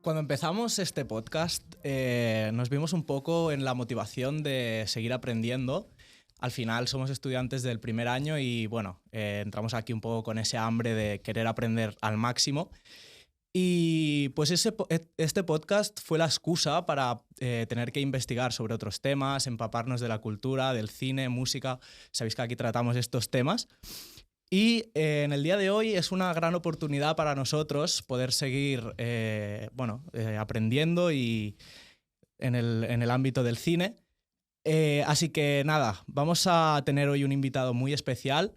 Cuando empezamos este podcast nos vimos un poco en la motivación de seguir aprendiendo. Al final somos estudiantes del primer año y bueno, entramos aquí un poco con ese hambre de querer aprender al máximo. Y pues este podcast fue la excusa para tener que investigar sobre otros temas, empaparnos de la cultura, del cine, música. Sabéis que aquí tratamos estos temas. Y en el día de hoy es una gran oportunidad para nosotros poder seguir aprendiendo y en el ámbito del cine. Así que nada, vamos a tener hoy un invitado muy especial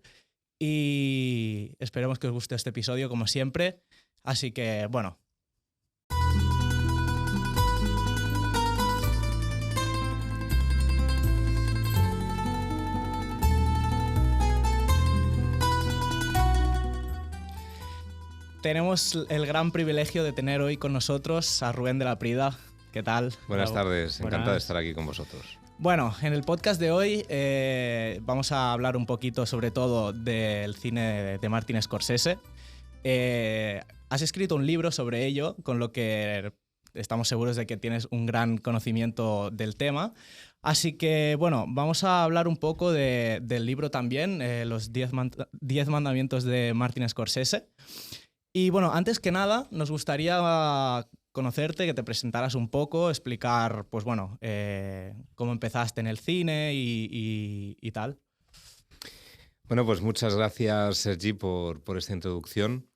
y esperemos que os guste este episodio como siempre. Así que bueno. Tenemos el gran privilegio de tener hoy con nosotros a Rubén de la Prida. ¿Qué tal? Buenas tardes, encantado de estar aquí con vosotros. Bueno, en el podcast de hoy vamos a hablar un poquito sobre todo del cine de Martin Scorsese. Has escrito un libro sobre ello, con lo que estamos seguros de que tienes un gran conocimiento del tema. Así que, bueno, vamos a hablar un poco del libro también, los 10 mandamientos de Martin Scorsese. Y bueno, antes que nada, nos gustaría conocerte, que te presentaras un poco, explicar, pues bueno, cómo empezaste en el cine y tal. Bueno, pues muchas gracias, Sergi, por esta introducción.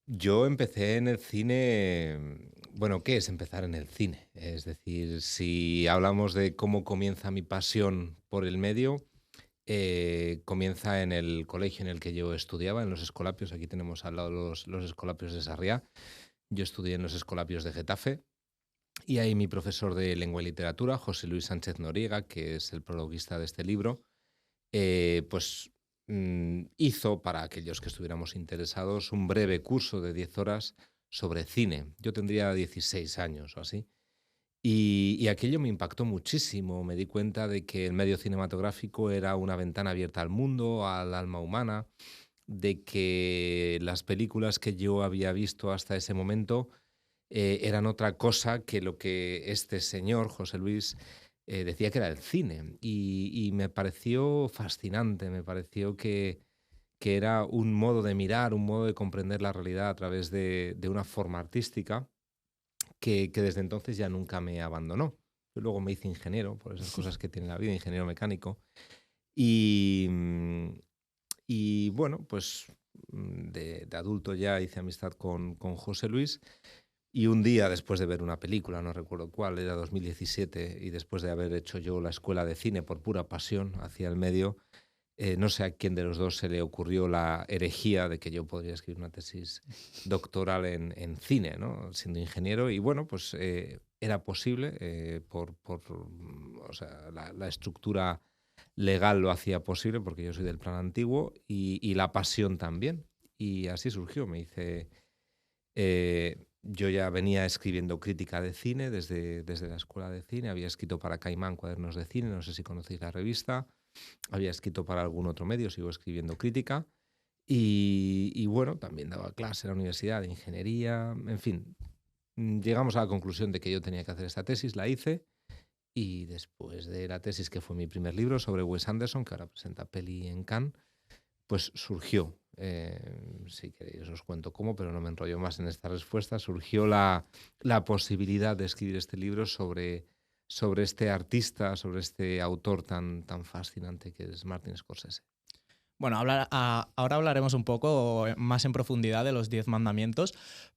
Yo empecé en el cine. Bueno, ¿qué es empezar en el cine? Es decir, si hablamos de cómo comienza mi pasión por el medio, comienza en el colegio en el que yo estudiaba, en los Escolapios. Aquí tenemos al lado los Escolapios de Sarriá. Yo estudié en los Escolapios de Getafe y ahí mi profesor de lengua y literatura, José Luis Sánchez Noriega, que es el prologuista de este libro, hizo, para aquellos que estuviéramos interesados, un breve curso de 10 horas sobre cine. Yo tendría 16 años o así. Y aquello me impactó muchísimo. Me di cuenta de que el medio cinematográfico era una ventana abierta al mundo, al alma humana, de que las películas que yo había visto hasta ese momento eran otra cosa que lo que este señor, José Luis, decía que era el cine. Y me pareció fascinante, me pareció que era un modo de mirar, un modo de comprender la realidad a través de una forma artística que desde entonces ya nunca me abandonó. Yo luego me hice ingeniero, por esas cosas que tiene la vida, ingeniero mecánico. Y bueno, pues de adulto ya hice amistad con José Luis. Y un día, después de ver una película, no recuerdo cuál, era 2017, y después de haber hecho yo la escuela de cine por pura pasión hacia el medio, no sé a quién de los dos se le ocurrió la herejía de que yo podría escribir una tesis doctoral en cine, ¿no? Siendo ingeniero. Y bueno, pues era posible, o sea, la estructura legal lo hacía posible, porque yo soy del plan antiguo, y la pasión también. Y así surgió. Yo ya venía escribiendo crítica de cine desde la escuela de cine. Había escrito para Caimán cuadernos de cine, no sé si conocéis la revista. Había escrito para algún otro medio, sigo escribiendo crítica. Y bueno, también daba clase en la universidad de ingeniería. En fin, llegamos a la conclusión de que yo tenía que hacer esta tesis, la hice. Y después de la tesis, que fue mi primer libro sobre Wes Anderson, que ahora presenta peli en Cannes, pues surgió, si queréis os cuento cómo, pero no me enrollo más en esta respuesta, surgió la posibilidad de escribir este libro sobre este artista, sobre este autor tan fascinante que es Martin Scorsese. Bueno, ahora hablaremos un poco más en profundidad de los 10 mandamientos,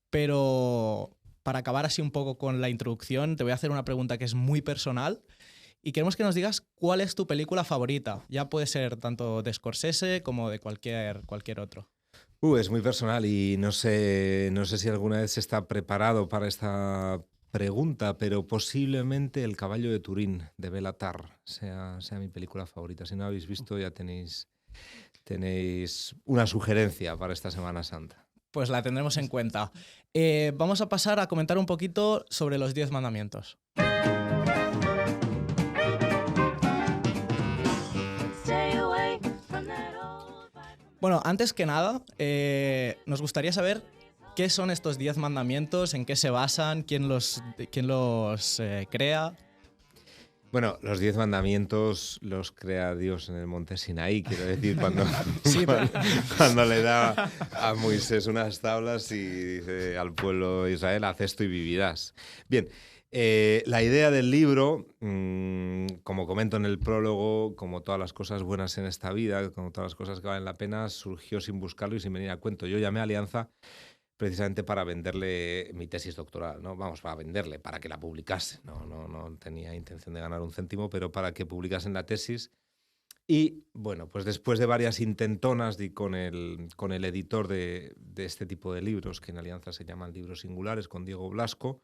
pero para acabar así un poco con la introducción, te voy a hacer una pregunta que es muy personal y queremos que nos digas cuál es tu película favorita. Ya puede ser tanto de Scorsese como de cualquier otro. Es muy personal y no sé si alguna vez está preparado para esta pregunta, pero posiblemente El caballo de Turín, de Béla Tarr, sea mi película favorita. Si no habéis visto, ya tenéis una sugerencia para esta Semana Santa. Pues la tendremos en cuenta. Vamos a pasar a comentar un poquito sobre los 10 mandamientos. Bueno, antes que nada, nos gustaría saber ¿Qué son estos 10 mandamientos? ¿En qué se basan? ¿Quién los crea? Bueno, los 10 mandamientos los crea Dios en el monte Sinaí, quiero decir, Sí, pero- cuando le da a Moisés unas tablas y dice al pueblo de Israel, haz esto y vivirás. Bien, la idea del libro, como comento en el prólogo, como todas las cosas buenas en esta vida, como todas las cosas que valen la pena, surgió sin buscarlo y sin venir a cuento. Yo llamé a Alianza precisamente para venderle mi tesis doctoral, ¿no? Vamos, para venderle, para que la publicase. No tenía intención de ganar un céntimo, pero para que publicasen la tesis. Y bueno, pues después de varias intentonas con el editor de este tipo de libros, que en Alianza se llaman libros singulares, con Diego Blasco,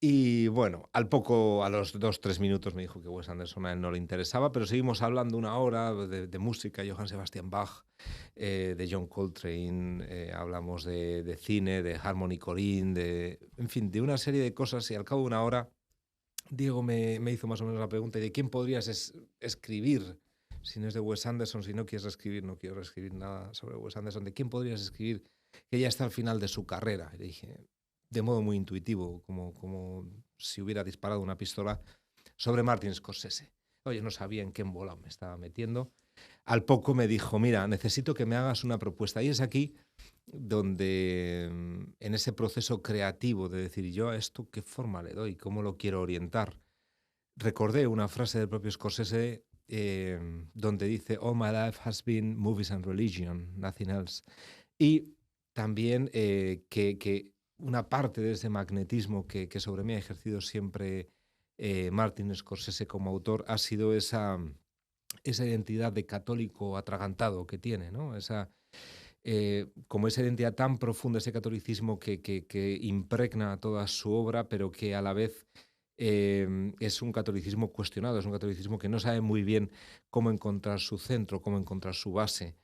y bueno, a los 2-3 minutos me dijo que Wes Anderson a él no le interesaba, pero seguimos hablando una hora de música, Johann Sebastian Bach, de John Coltrane, hablamos de cine, de Harmony Korine, en fin, de una serie de cosas, y al cabo de una hora Diego me hizo más o menos la pregunta de quién podrías escribir, si no es de Wes Anderson, si no quieres escribir, no quiero escribir nada sobre Wes Anderson, de quién podrías escribir que ya está al final de su carrera. Y le dije, de modo muy intuitivo, como si hubiera disparado una pistola, sobre Martin Scorsese. Oye, no sabía en qué embolado me estaba metiendo. Al poco me dijo, mira, necesito que me hagas una propuesta. Y es aquí donde, en ese proceso creativo de decir, yo a esto, ¿qué forma le doy? ¿Cómo lo quiero orientar? Recordé una frase del propio Scorsese donde dice, all my life has been movies and religion, nothing else. Y también que una parte de ese magnetismo que sobre mí ha ejercido siempre Martin Scorsese como autor ha sido esa identidad de católico atragantado que tiene, ¿no? Como esa identidad tan profunda, ese catolicismo que impregna toda su obra, pero que a la vez es un catolicismo cuestionado, es un catolicismo que no sabe muy bien cómo encontrar su centro, cómo encontrar su base.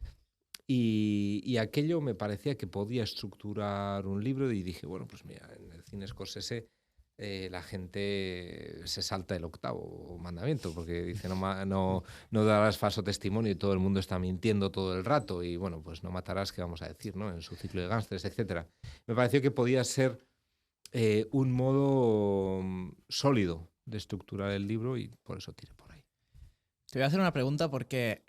Y aquello me parecía que podía estructurar un libro y dije, bueno, pues mira, en el cine Scorsese la gente se salta el 8º mandamiento porque dice no darás falso testimonio y todo el mundo está mintiendo todo el rato y bueno, pues no matarás, ¿qué vamos a decir, no? En su ciclo de gángsters, etcétera. Me pareció que podía ser un modo sólido de estructurar el libro y por eso tiré por ahí. Te voy a hacer una pregunta porque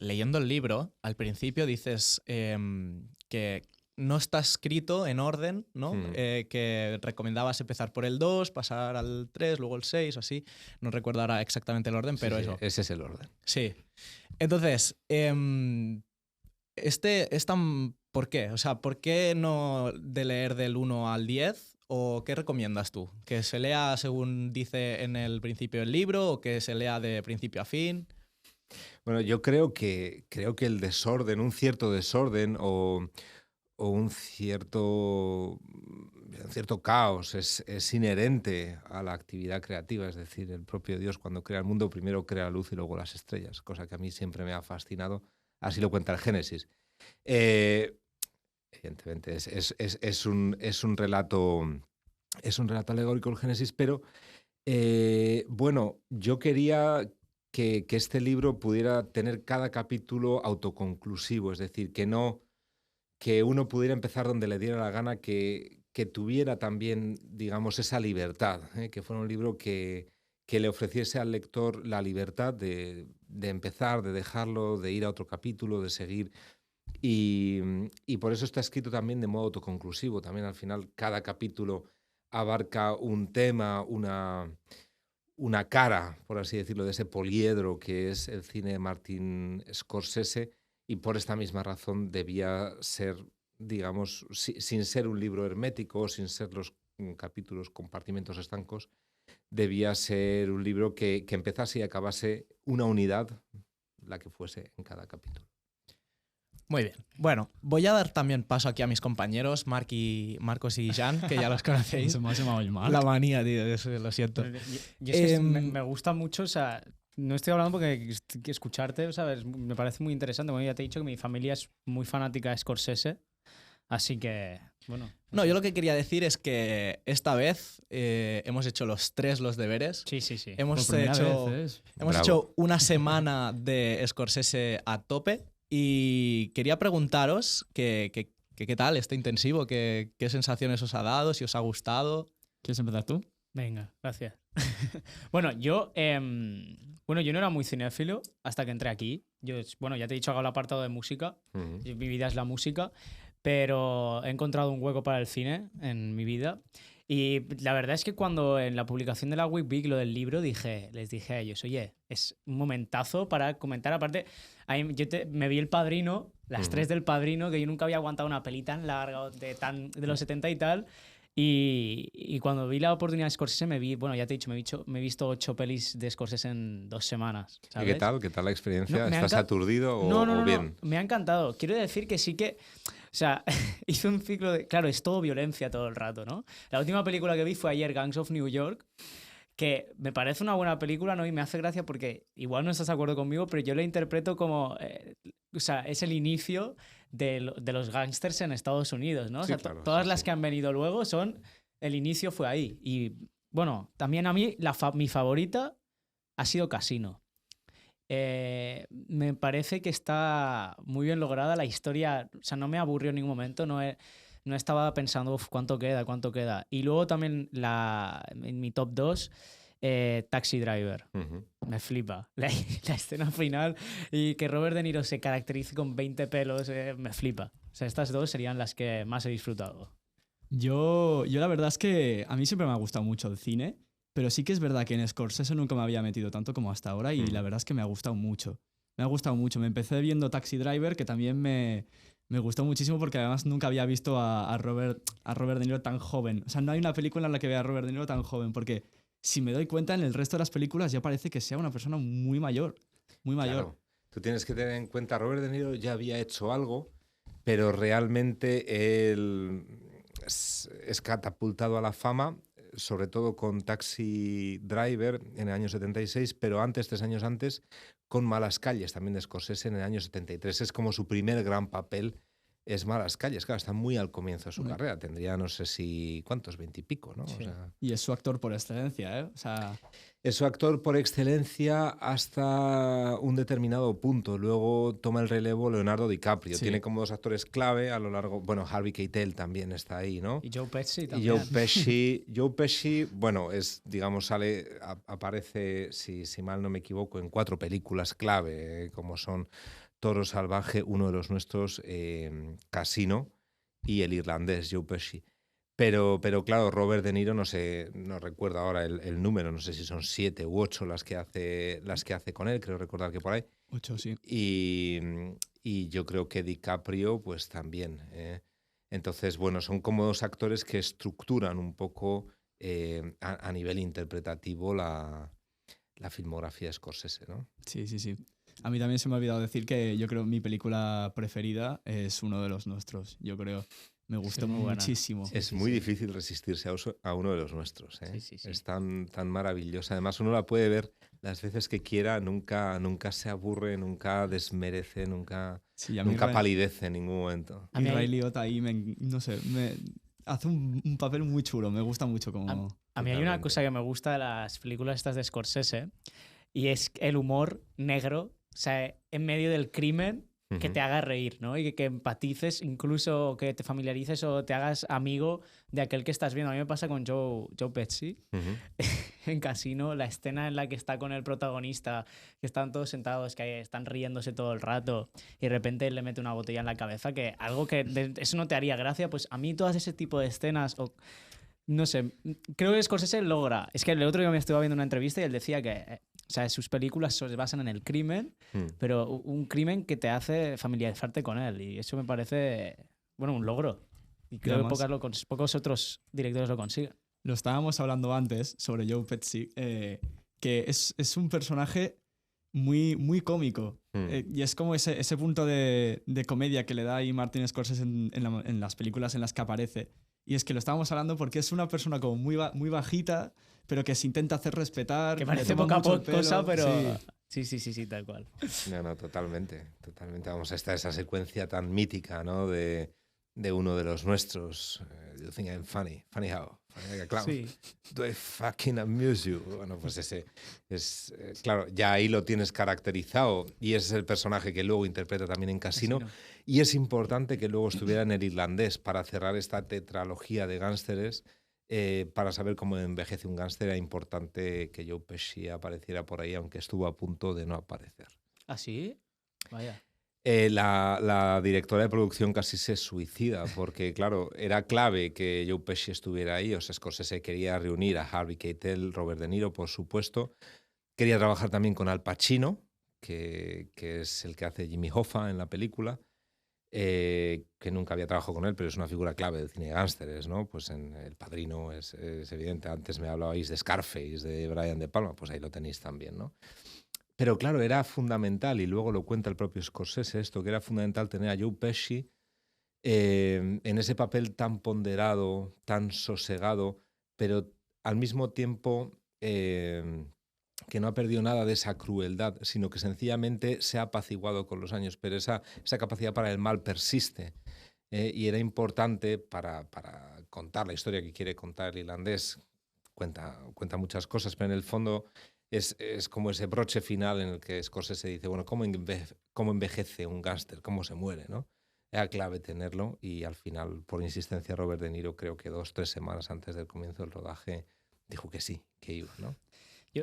leyendo el libro, al principio dices que no está escrito en orden, ¿no? Que recomendabas empezar por el 2, pasar al 3, luego el 6 o así. No recuerdo ahora exactamente el orden, pero Sí, eso. ese es el orden. Sí. Entonces, es tan... ¿Por qué? O sea, ¿por qué no de leer del 1 al 10? ¿O qué recomiendas tú? ¿Que se lea según dice en el principio del libro o que se lea de principio a fin? Bueno, yo creo que el desorden, un cierto desorden o un cierto caos es inherente a la actividad creativa. Es decir, el propio Dios cuando crea el mundo primero crea la luz y luego las estrellas, cosa que a mí siempre me ha fascinado. Así lo cuenta el Génesis. Evidentemente es un relato alegórico el Génesis, pero bueno, yo quería que este libro pudiera tener cada capítulo autoconclusivo, es decir, que uno pudiera empezar donde le diera la gana, que tuviera también, digamos, esa libertad, que fuera un libro que le ofreciese al lector la libertad de empezar, de dejarlo, de ir a otro capítulo, de seguir. Y por eso está escrito también de modo autoconclusivo. También al final cada capítulo abarca un tema, una cara, por así decirlo, de ese poliedro que es el cine de Martin Scorsese, y por esta misma razón debía ser, digamos, sin ser un libro hermético, sin ser los capítulos compartimentos estancos, debía ser un libro que empezase y acabase una unidad, la que fuese en cada capítulo. Muy bien. Bueno, voy a dar también paso aquí a mis compañeros, Marcos y Jan, que ya los conocéis. Se me ha llamado el Marc. La manía, tío, eso, lo siento. Yo es que me gusta mucho, o sea, no estoy hablando porque escucharte, ¿sabes? Me parece muy interesante. Bueno, ya te he dicho que mi familia es muy fanática de Scorsese, así que, bueno. No, yo lo que quería decir es que esta vez hemos hecho los deberes. Sí. Hemos Por hecho, primera vez, hemos hecho una semana de Scorsese a tope y quería preguntaros qué ¿Qué tal este intensivo? ¿Qué sensaciones os ha dado? ¿Si os ha gustado? ¿Quieres empezar tú? Venga, gracias. Bueno, yo no era muy cinéfilo hasta que entré aquí. Bueno, ya te he dicho que hago el apartado de música. Mi vida es la música, pero he encontrado un hueco para el cine en mi vida. Y la verdad es que cuando en la publicación de la Week lo del libro les dije a ellos, oye, es un momentazo para comentar. Aparte, me vi El Padrino, las 3 del Padrino, que yo nunca había aguantado una peli tan larga de los 70 y tal. Y cuando vi la oportunidad de Scorsese ya te he dicho, me he visto 8 pelis de Scorsese en 2 semanas. ¿Sabes? ¿Y qué tal? ¿Qué tal la experiencia? No, ¿Estás aturdido no, o bien? No, me ha encantado. Quiero decir que sí que... O sea, hice un ciclo de... Claro, es todo violencia todo el rato, ¿no? La última película que vi fue ayer, Gangs of New York, que me parece una buena película, ¿no? Y me hace gracia porque igual no estás de acuerdo conmigo, pero yo la interpreto como... o sea, es el inicio de los gángsters en Estados Unidos, ¿no? Sí, o sea, claro, todas sí, las sí. que han venido luego el inicio fue ahí. Y bueno, también a mí mi favorita ha sido Casino. Me parece que está muy bien lograda la historia. O sea, no me aburrió en ningún momento. No estaba pensando, ¿cuánto queda? Y luego también en mi top 2, Taxi Driver. Me flipa. La escena final y que Robert De Niro se caracterice con 20 pelos, me flipa. O sea, estas 2 serían las que más he disfrutado. Yo la verdad es que a mí siempre me ha gustado mucho el cine, pero sí que es verdad que en Scorsese nunca me había metido tanto como hasta ahora y la verdad es que me ha gustado mucho. Me ha gustado mucho. Me empecé viendo Taxi Driver, que también me gustó muchísimo porque además nunca había visto a Robert De Niro tan joven. O sea, no hay una película en la que vea a Robert De Niro tan joven, porque si me doy cuenta en el resto de las películas ya parece que sea una persona muy mayor. Muy mayor. Claro. Tú tienes que tener en cuenta, Robert De Niro ya había hecho algo, pero realmente él es catapultado a la fama, sobre todo con Taxi Driver en el año 76, pero 3 años antes, con Malas Calles, también de Scorsese, en el año 73. Es como su primer gran papel, es Malas Calles. Claro, está muy al comienzo de su carrera. Tendría, no sé si, ¿cuántos? 20 y pico, ¿no? Sí. O sea, Y es su actor por excelencia, ¿eh? O sea... es su actor por excelencia hasta un determinado punto. Luego toma el relevo Leonardo DiCaprio. Sí. Tiene como 2 actores clave a lo largo... Bueno, Harvey Keitel también está ahí, ¿no? Y Joe Pesci Y también. Joe Pesci, bueno, aparece, si mal no me equivoco, en 4 películas clave, como son Toro Salvaje, Uno de los Nuestros, Casino y El Irlandés, Joe Pesci. Pero claro, Robert De Niro, no recuerdo ahora el número, no sé si son 7 u 8 las que hace con él, creo recordar que por ahí. 8, sí. Y yo creo que DiCaprio, pues también. Entonces, bueno, son como 2 actores que estructuran un poco a nivel interpretativo la filmografía de Scorsese, ¿no? Sí. A mí también se me ha olvidado decir que yo creo que mi película preferida es Uno de los Nuestros. Yo creo, me gustó muchísimo. Es muy difícil resistirse a uno de los nuestros, ¿eh? Sí. Es tan maravillosa. Además, uno la puede ver las veces que quiera, nunca se aburre, nunca desmerece, nunca palidece en ningún momento. Y Ray Liotta ahí, no sé, hace un papel muy chulo, me gusta mucho como... A mí hay una cosa que me gusta de las películas estas de Scorsese y es el humor negro, o sea, en medio del crimen, que te haga reír, ¿no? Y que empatices, incluso que te familiarices o te hagas amigo de aquel que estás viendo. A mí me pasa con Joe Pesci en Casino, la escena en la que está con el protagonista, que están todos sentados, que están riéndose todo el rato y de repente él le mete una botella en la cabeza, que algo que eso no te haría gracia, pues a mí todas ese tipo de escenas... No sé, creo que Scorsese logra. Es que el otro día me estuve viendo una entrevista y él decía que o sea, sus películas se basan en el crimen, pero un crimen que te hace familiarizarte con él. Y eso me parece, bueno, un logro. Y creo que pocos otros directores lo consiguen. Lo estábamos hablando antes sobre Joe Pesci, que es un personaje muy, muy cómico. Y es como ese punto de comedia que le da ahí Martin Scorsese en las películas en las que aparece. Y es que lo estábamos hablando porque es una persona como muy bajita, pero que se intenta hacer respetar. Que parece poca cosa, pero... Sí, tal cual. No, totalmente. Vamos, esa secuencia tan mítica, ¿no? De uno de los nuestros. You think I'm funny. Funny how? Claro, Sí. do I fucking amuse you? Bueno, pues ese es, claro, ya ahí lo tienes caracterizado y ese es el personaje que luego interpreta también en Casino. Y es importante que luego estuviera en El Irlandés para cerrar esta tetralogía de gángsteres. Para saber cómo envejece un gángster era importante que Joe Pesci apareciera por ahí, aunque estuvo a punto de no aparecer. ¿Ah, sí? Vaya. La directora de producción casi se suicida porque, claro, era clave que Joe Pesci estuviera ahí. O sea, Scorsese quería reunir a Harvey Keitel, Robert De Niro, por supuesto. Quería trabajar también con Al Pacino, que es el que hace Jimmy Hoffa en la película, que nunca había trabajado con él, pero es una figura clave del cine de gángsteres, ¿no? Pues en El Padrino es evidente. Antes me hablabais de Scarface, de Brian De Palma, pues ahí lo tenéis también, ¿no? Pero claro, era fundamental, y luego lo cuenta el propio Scorsese esto, que era fundamental tener a Joe Pesci en ese papel tan ponderado, tan sosegado, pero al mismo tiempo que no ha perdido nada de esa crueldad, sino que sencillamente se ha apaciguado con los años, pero esa capacidad para el mal persiste. Y era importante para contar la historia que quiere contar el irlandés. Cuenta muchas cosas, pero en el fondo es como ese broche final en el que Scorsese dice, bueno, ¿cómo envejece un gángster? ¿Cómo se muere? ¿No? Era clave tenerlo y al final, por insistencia de Robert De Niro, creo que 2-3 semanas antes del comienzo del rodaje, dijo que sí, que iba, ¿no?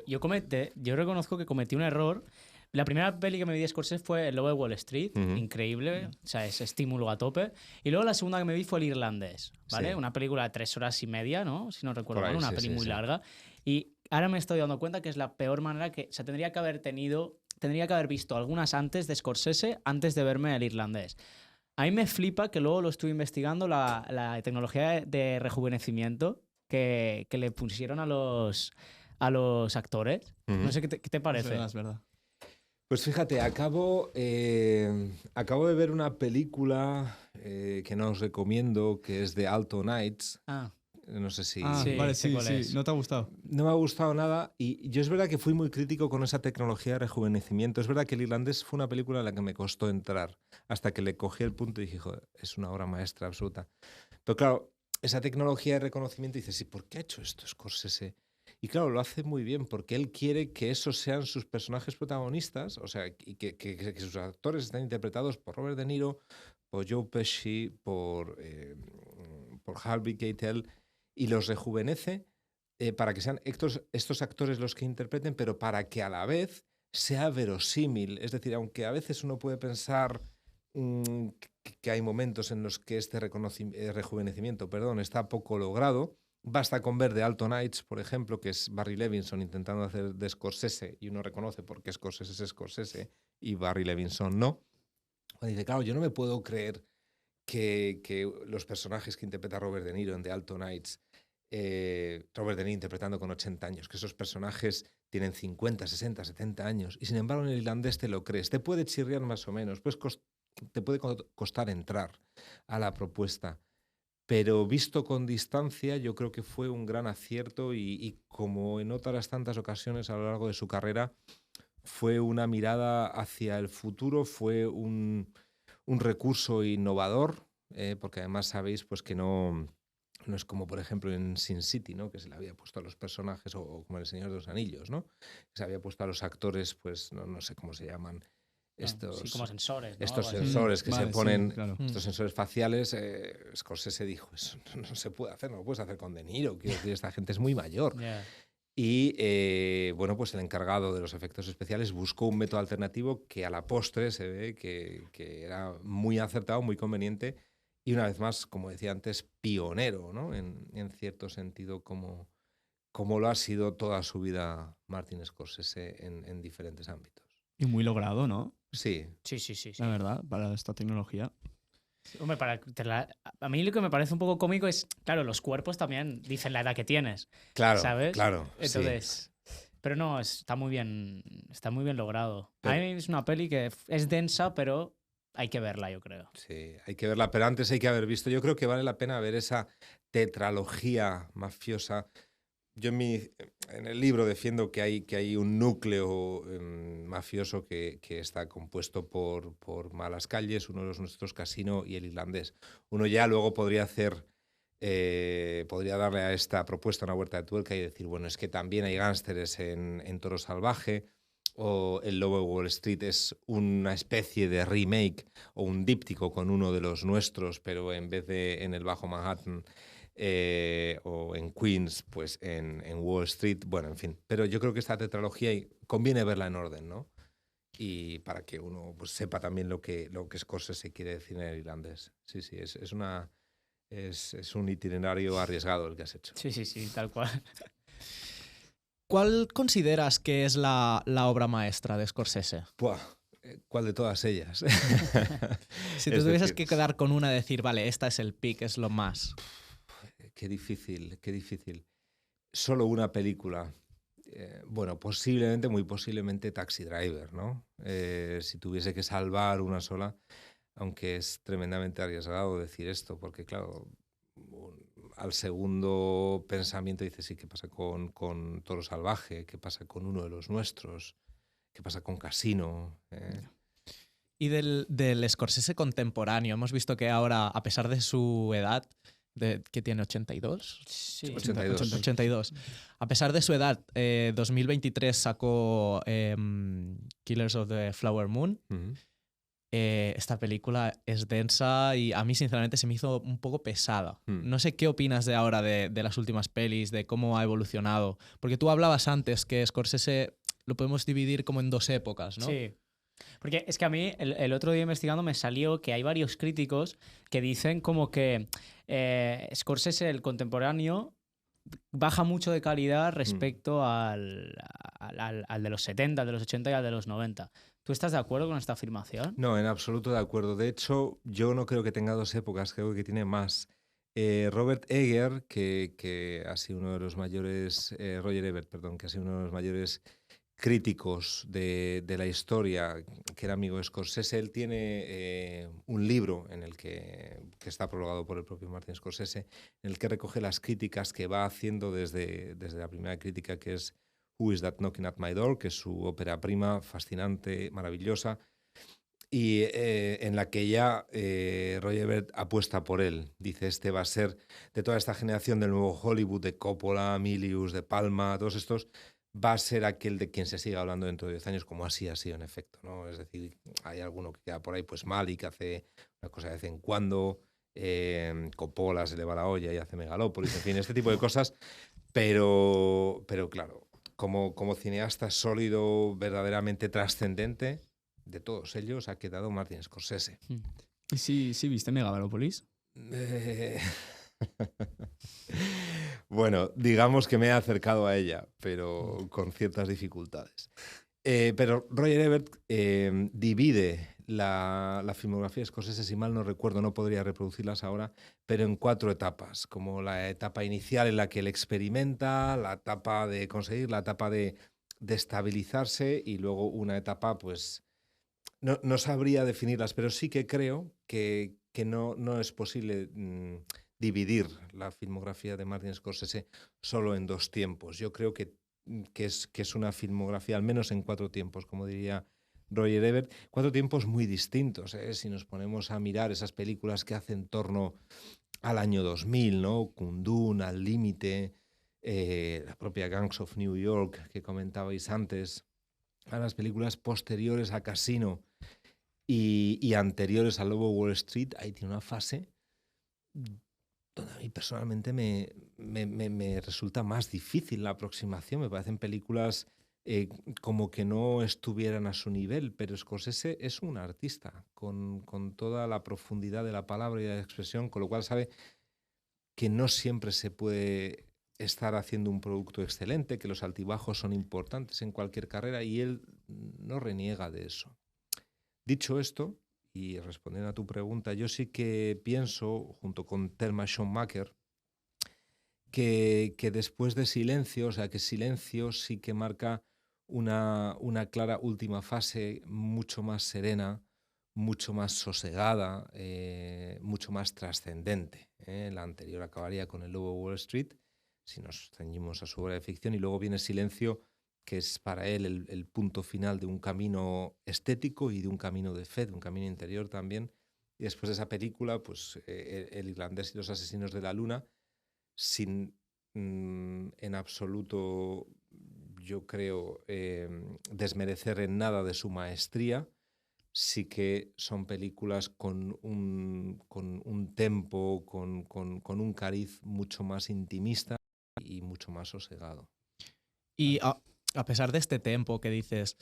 Yo reconozco que cometí un error. La primera peli que me vi de Scorsese fue El Lobo de Wall Street, increíble, o sea, es estímulo a tope. Y luego la segunda que me vi fue El Irlandés, ¿vale? Sí. Una película de 3 horas y media, ¿no? Si no recuerdo Por ahí, mal, una sí, peli sí, muy sí. larga. Y ahora me estoy dando cuenta que es la peor manera que... O sea, tendría que haber visto algunas antes de Scorsese, antes de verme El Irlandés. A mí me flipa que luego lo estuve investigando, la tecnología de rejuvenecimiento que le pusieron a los actores. No sé qué te parece. Es verdad. Pues fíjate, acabo de ver una película que no os recomiendo, que es de Alto Nights. Ah, No sé si... Sí, vale, sé sí, cuál sí. es. ¿No te ha gustado? No me ha gustado nada y yo es verdad que fui muy crítico con esa tecnología de rejuvenecimiento. Es verdad que El Irlandés fue una película en la que me costó entrar hasta que le cogí el punto y dije, joder, es una obra maestra absoluta. Pero claro, esa tecnología de reconocimiento, dices, ¿y por qué ha hecho esto Scorsese? Y claro, lo hace muy bien porque él quiere que esos sean sus personajes protagonistas, o sea, y que sus actores estén interpretados por Robert De Niro, por Joe Pesci, por Harvey Keitel, y los rejuvenece para que sean estos actores los que interpreten, pero para que a la vez sea verosímil. Es decir, aunque a veces uno puede pensar que hay momentos en los que este rejuvenecimiento está poco logrado, basta con ver The Alto Nights, por ejemplo, que es Barry Levinson intentando hacer de Scorsese, y uno reconoce por qué Scorsese es Scorsese y Barry Levinson no. Y dice, claro, yo no me puedo creer que los personajes que interpreta Robert De Niro en The Alto Nights, Robert De Niro interpretando con 80 años, que esos personajes tienen 50, 60, 70 años, y sin embargo en El Irlandés te lo crees. Te puede chirriar más o menos, pues te puede costar entrar a la propuesta, pero visto con distancia yo creo que fue un gran acierto y como en otras tantas ocasiones a lo largo de su carrera, fue una mirada hacia el futuro, fue un recurso innovador, porque además sabéis pues que no es como por ejemplo en Sin City, ¿no? Que se le había puesto a los personajes, o como en El Señor de los Anillos, ¿no? Que se había puesto a los actores, pues no sé cómo se llaman, estos, sí, como sensores, ¿no? estos Algo así. sensores que Vale, se ponen, sí, claro. estos sensores faciales. Scorsese dijo, eso no se puede hacer, no lo puedes hacer con De Niro, quiero decir, esta gente es muy mayor. Yeah. Y bueno, pues el encargado de los efectos especiales buscó un método alternativo que a la postre se ve que era muy acertado, muy conveniente y una vez más, como decía antes, pionero, ¿no? En cierto sentido, como lo ha sido toda su vida Martin Scorsese en diferentes ámbitos. Y muy logrado, ¿no? Sí. Sí. La verdad, para esta tecnología. Hombre, a mí lo que me parece un poco cómico es, claro, los cuerpos también dicen la edad que tienes. Claro, ¿sabes? claro. Entonces, pero no, está muy bien logrado. Pero, a mí es una peli que es densa, pero hay que verla, yo creo. Sí, hay que verla, pero antes hay que haber visto. Yo creo que vale la pena ver esa tetralogía mafiosa. Yo en el libro defiendo que hay un núcleo mafioso que está compuesto por Malas Calles, uno de los nuestros, Casino y El Irlandés. Uno ya luego podría hacer podría darle a esta propuesta una vuelta de tuerca y decir, bueno, es que también hay gángsteres en Toro Salvaje, o El Lobo de Wall Street es una especie de remake o un díptico con uno de los nuestros, pero en vez de en el Bajo Manhattan o en Queens, pues en Wall Street, bueno, en fin. Pero yo creo que esta tetralogía conviene verla en orden, ¿no? Y para que uno pues, sepa también lo que Scorsese quiere decir en el irlandés. Sí, sí, es un itinerario arriesgado el que has hecho. Sí, tal cual. ¿Cuál consideras que es la obra maestra de Scorsese? Buah, ¿cuál de todas ellas? Si te tuvieses que quedar con una, decir, vale, esta es el pick, es lo más. Qué difícil, qué difícil. Solo una película. Bueno, posiblemente, muy posiblemente Taxi Driver, ¿no? Si tuviese que salvar una sola, aunque es tremendamente arriesgado decir esto, porque claro, al segundo pensamiento dices, sí, ¿qué pasa con Toro Salvaje? ¿Qué pasa con uno de los nuestros? ¿Qué pasa con Casino? Y del Scorsese contemporáneo, hemos visto que ahora, a pesar de su edad, que tiene 82. Sí. 82. A pesar de su edad, 2023 sacó Killers of the Flower Moon. Esta película es densa y a mí sinceramente se me hizo un poco pesada. No sé qué opinas de ahora de las últimas pelis, de cómo ha evolucionado. Porque tú hablabas antes que Scorsese lo podemos dividir como en dos épocas, ¿no? Sí. Porque es que a mí el otro día investigando me salió que hay varios críticos que dicen como que Scorsese, el contemporáneo, baja mucho de calidad respecto al de los 70, al de los 80 y al de los 90. ¿Tú estás de acuerdo con esta afirmación? No, en absoluto de acuerdo. De hecho, yo no creo que tenga dos épocas, creo que tiene más. Robert Eger, que ha sido uno de los mayores, Roger Ebert, perdón, que ha sido uno de los mayores críticos de la historia, que era amigo de Scorsese, él tiene un libro en el que está prologado por el propio Martin Scorsese, en el que recoge las críticas que va haciendo desde la primera crítica, que es Who is That Knocking at My Door?, que es su ópera prima, fascinante, maravillosa, y en la que ya Roger Ebert apuesta por él. Dice, este va a ser, de toda esta generación del nuevo Hollywood, de Coppola, Milius, De Palma, todos estos, va a ser aquel de quien se siga hablando dentro de 10 años, como así ha sido en efecto, ¿no? Es decir, hay alguno que queda por ahí pues mal y que hace una cosa de vez en cuando, Coppola se le va la olla y hace Megalópolis, en fin, este tipo de cosas, pero claro, como cineasta sólido, verdaderamente trascendente, de todos ellos ha quedado Martin Scorsese. ¿Y sí viste Megalópolis? Bueno, digamos que me he acercado a ella, pero con ciertas dificultades. Pero Roger Ebert divide la filmografía de Scorsese, si mal no recuerdo, no podría reproducirlas ahora, pero en 4 etapas, como la etapa inicial en la que él experimenta, la etapa de conseguir, la etapa de estabilizarse y luego una etapa, pues, no sabría definirlas, pero sí que creo que no es posible dividir la filmografía de Martin Scorsese solo en 2 tiempos. Yo creo que es una filmografía, al menos en 4 tiempos, como diría Roger Ebert, 4 tiempos muy distintos, ¿eh? Si nos ponemos a mirar esas películas que hace en torno al año 2000, ¿no? Kundun, Al Límite, la propia Gangs of New York que comentabais antes, a las películas posteriores a Casino y anteriores al Lobo de Wall Street, ahí tiene una fase donde a mí personalmente me resulta más difícil la aproximación. Me parecen películas como que no estuvieran a su nivel, pero Scorsese es un artista con toda la profundidad de la palabra y de la expresión, con lo cual sabe que no siempre se puede estar haciendo un producto excelente, que los altibajos son importantes en cualquier carrera y él no reniega de eso. Dicho esto, y respondiendo a tu pregunta, yo sí que pienso, junto con Thelma Schoonmaker, que después de Silencio, o sea, que Silencio sí que marca una clara última fase mucho más serena, mucho más sosegada, mucho más trascendente. La anterior acabaría con El Lobo de Wall Street, si nos ceñimos a su obra de ficción, y luego viene Silencio, que es para él el punto final de un camino estético y de un camino de fe, de un camino interior también, Y después de esa película, pues El irlandés y los asesinos de la luna, sin en absoluto, yo creo, desmerecer en nada de su maestría, sí que son películas con un tempo, con un cariz mucho más intimista y mucho más sosegado. Y a pesar de este tempo que dices,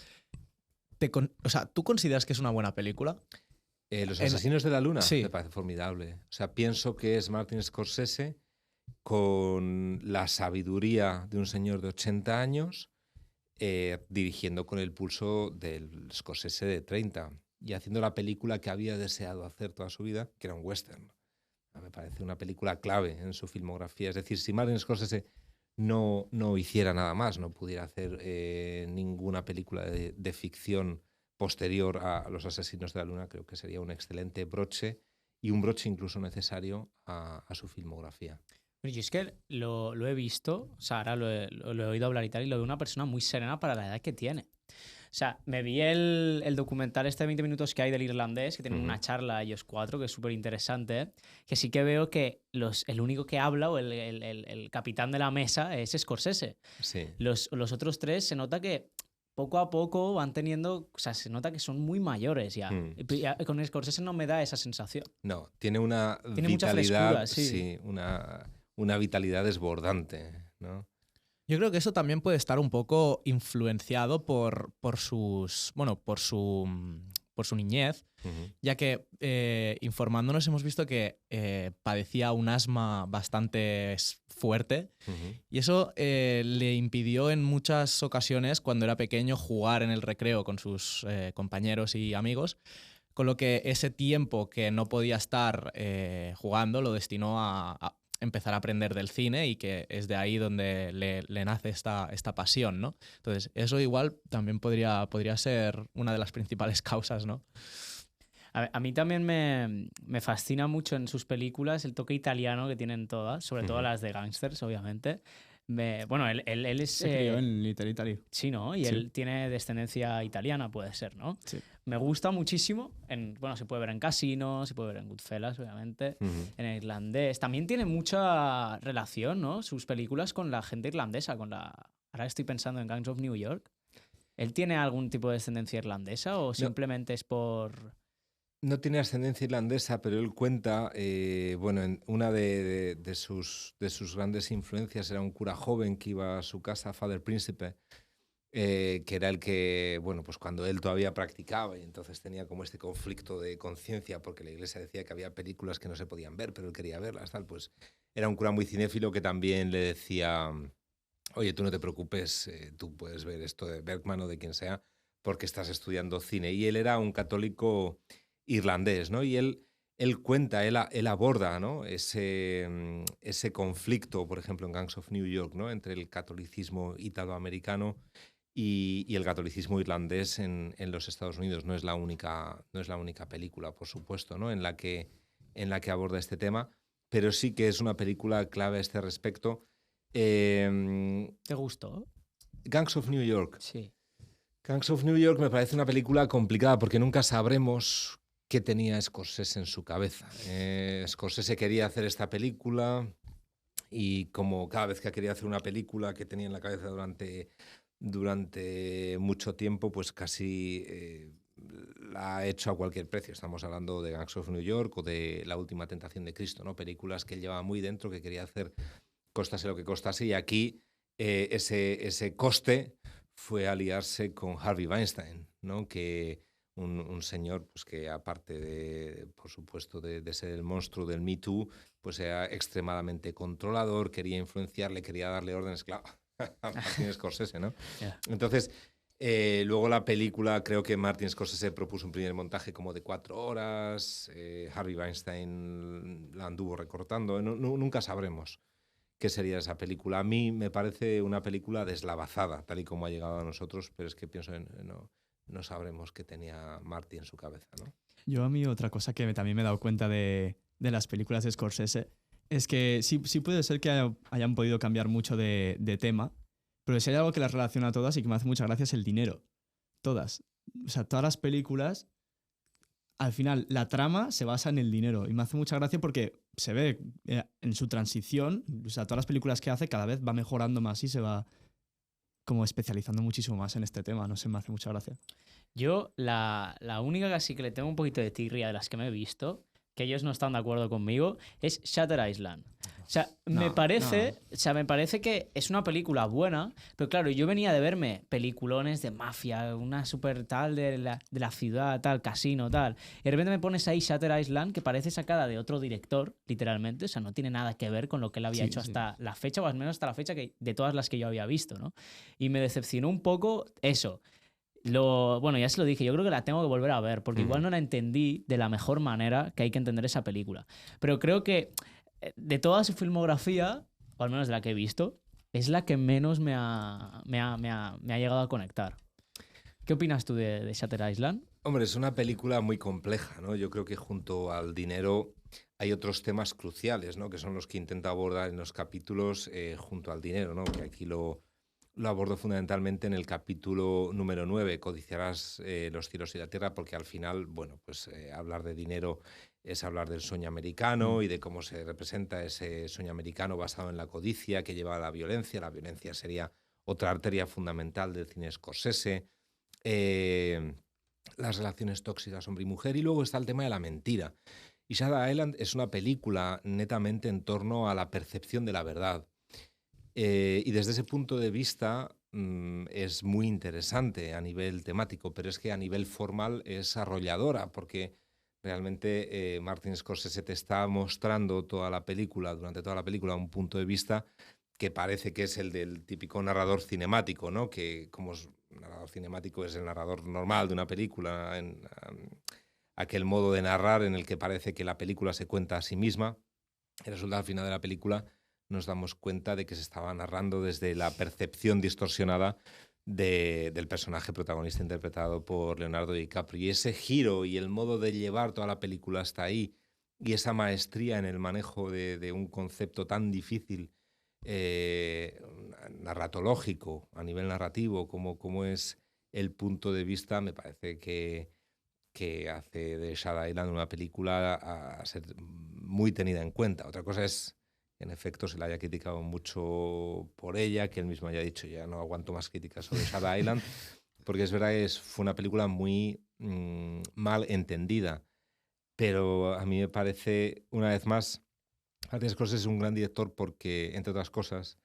o sea, ¿tú consideras que es una buena película? Los asesinos de la luna Sí. me parece formidable. O sea, pienso que es Martin Scorsese con la sabiduría de un señor de 80 años, dirigiendo con el pulso del Scorsese de 30 y haciendo la película que había deseado hacer toda su vida, que era un western. Me parece una película clave en su filmografía. Es decir, si Martin Scorsese no hiciera nada más, no pudiera hacer ninguna película de ficción posterior a Los asesinos de la luna, creo que sería un excelente broche y un broche incluso necesario a su filmografía. Pero yo es que lo he visto, o sea, ahora lo he oído hablar y tal, y lo veo una persona muy serena para la edad que tiene. O sea, me vi el documental este de 20 minutos que hay del irlandés, que tienen una charla ellos 4, que es súper interesante, que sí que veo que el único que habla, o el capitán de la mesa, es Scorsese. Sí. Los otros 3 se nota que poco a poco van teniendo, o sea, se nota que son muy mayores ya. Y con Scorsese no me da esa sensación. No, tiene una Tiene vitalidad, mucha frescura, sí. una vitalidad desbordante, ¿no? Yo creo que eso también puede estar un poco influenciado por su niñez, ya que informándonos hemos visto que padecía un asma bastante fuerte y eso le impidió en muchas ocasiones, cuando era pequeño, jugar en el recreo con sus compañeros y amigos, con lo que ese tiempo que no podía estar jugando lo destinó a empezar a aprender del cine, y que es de ahí donde le nace esta pasión, ¿no? Entonces, eso igual también podría ser una de las principales causas, ¿no? A mí también me fascina mucho en sus películas el toque italiano que tienen todas, sobre todo las de gángsters, obviamente. Bueno, él es... Se crió en Little Italy. Sí, ¿no? Y Sí. él tiene descendencia italiana, puede ser, ¿no? Sí. Me gusta muchísimo. Bueno, se puede ver en Casino, se puede ver en Goodfellas, obviamente, en el irlandés. También tiene mucha relación, ¿no? Sus películas con la gente irlandesa, Ahora estoy pensando en Gangs of New York. ¿Él tiene algún tipo de descendencia irlandesa o simplemente es por...? No tiene ascendencia irlandesa, pero él cuenta, bueno, una de sus grandes influencias era un cura joven que iba a su casa, Father Príncipe, que era el que, bueno, pues cuando él todavía practicaba, y entonces tenía como este conflicto de conciencia, porque la iglesia decía que había películas que no se podían ver, pero él quería verlas, tal, pues era un cura muy cinéfilo que también le decía, oye, tú no te preocupes, tú puedes ver esto de Bergman o de quien sea, porque estás estudiando cine. Y él era un católico irlandés, ¿no? Y él cuenta, él aborda, ¿no? ese conflicto, por ejemplo, en Gangs of New York, ¿no? Entre el catolicismo italoamericano y el catolicismo irlandés en los Estados Unidos. No es la única película, por supuesto, ¿no? en la que aborda este tema, pero sí que es una película clave a este respecto. ¿Te gustó? Gangs of New York. Sí. Gangs of New York me parece una película complicada porque nunca sabremos qué tenía Scorsese en su cabeza. Scorsese quería hacer esta película y como cada vez que quería hacer una película que tenía en la cabeza durante mucho tiempo, pues casi la ha hecho a cualquier precio. Estamos hablando de Gangs of New York o de La última tentación de Cristo, ¿no? Películas que él llevaba muy dentro, que quería hacer costase lo que costase, y aquí ese coste fue aliarse con Harvey Weinstein, ¿no? Que un señor pues, que aparte por supuesto, de ser el monstruo del Me Too, pues era extremadamente controlador, quería influenciarle, quería darle órdenes, claro, a Martin Scorsese, ¿no? Yeah. Entonces, luego la película, creo que Martin Scorsese propuso un primer montaje como de 4 horas, Harvey Weinstein la anduvo recortando, nunca sabremos qué sería esa película. A mí me parece una película deslavazada, tal y como ha llegado a nosotros, pero es que pienso no sabremos qué tenía Marty en su cabeza, ¿no? Yo a mí otra cosa que también me he dado cuenta de las películas de Scorsese es que sí puede ser que hayan podido cambiar mucho de tema, pero si hay algo que las relaciona a todas y que me hace mucha gracia es el dinero. Todas. O sea, todas las películas al final la trama se basa en el dinero y me hace mucha gracia porque se ve en su transición, o sea, todas las películas que hace cada vez va mejorando más y se va como especializando muchísimo más en este tema, no sé, me hace mucha gracia. Yo, la única que sí que le tengo un poquito de tirria de las que me he visto, que ellos no están de acuerdo conmigo, es Shutter Island. O sea, me parece que es una película buena, pero claro, yo venía de verme peliculones de mafia, una super tal de la ciudad, tal, casino, tal. Y de repente me pones ahí Shutter Island, que parece sacada de otro director, literalmente. O sea, no tiene nada que ver con lo que él había hecho hasta la fecha, o al menos hasta la fecha de todas las que yo había visto, ¿no? Y me decepcionó un poco eso. Bueno, ya se lo dije, yo creo que la tengo que volver a ver, porque igual no la entendí de la mejor manera que hay que entender esa película. Pero creo que de toda su filmografía, o al menos de la que he visto, es la que menos me ha llegado a conectar. ¿Qué opinas tú de Shutter Island? Hombre, es una película muy compleja, ¿no? Yo creo que junto al dinero hay otros temas cruciales, ¿no? Que son los que intenta abordar en los capítulos junto al dinero, ¿no? Que aquí lo abordo fundamentalmente en el capítulo número 9, Codiciarás los cielos y la tierra, porque al final, bueno, pues hablar de dinero es hablar del sueño americano y de cómo se representa ese sueño americano basado en la codicia que lleva a la violencia. La violencia sería otra arteria fundamental del cine Scorsese. Las relaciones tóxicas hombre y mujer. Y luego está el tema de la mentira. Y Shutter Island es una película netamente en torno a la percepción de la verdad. Y desde ese punto de vista es muy interesante a nivel temático, pero es que a nivel formal es arrolladora, porque realmente Martin Scorsese te está mostrando durante toda la película, un punto de vista que parece que es el del típico narrador cinemático, ¿no? Que como narrador cinemático es el narrador normal de una película, aquel modo de narrar en el que parece que la película se cuenta a sí misma. Y resulta al final de la película nos damos cuenta de que se estaba narrando desde la percepción distorsionada del personaje protagonista interpretado por Leonardo DiCaprio. Y ese giro y el modo de llevar toda la película hasta ahí y esa maestría en el manejo de un concepto tan difícil, narratológico, a nivel narrativo, como es el punto de vista, me parece que hace de Shutter Island una película a ser muy tenida en cuenta. Otra cosa es, en efecto, se la haya criticado mucho por ella, que él mismo haya dicho, ya no aguanto más críticas sobre Shutter Island, porque es verdad que fue una película muy mal entendida. Pero a mí me parece, una vez más, Martin Scorsese es un gran director porque, entre otras cosas,